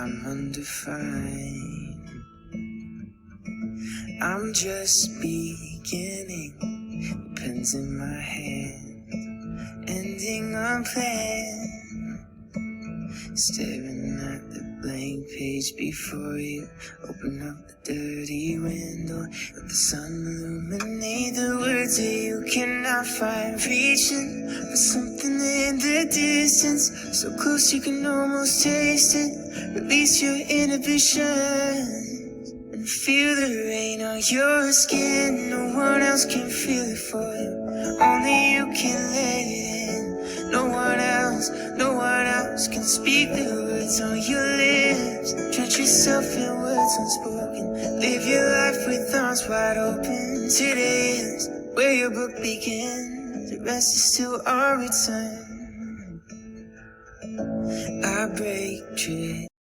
I'm undefined. I'm just beginning, pens in my hand, ending a plan, staring at the blank page before you. Open up the dirty window, let the sun illuminate the words that you cannot find. Reaching for something in the distance, so close you can almost taste it. Release your inhibitions and feel the rain on your skin. No one else can feel it for you, only you can let it in. No one else can speak the words on your lips. Drench yourself in words unspoken. Live your life with arms wide open. Today is where your book begins. The rest is still our return. I break tricks.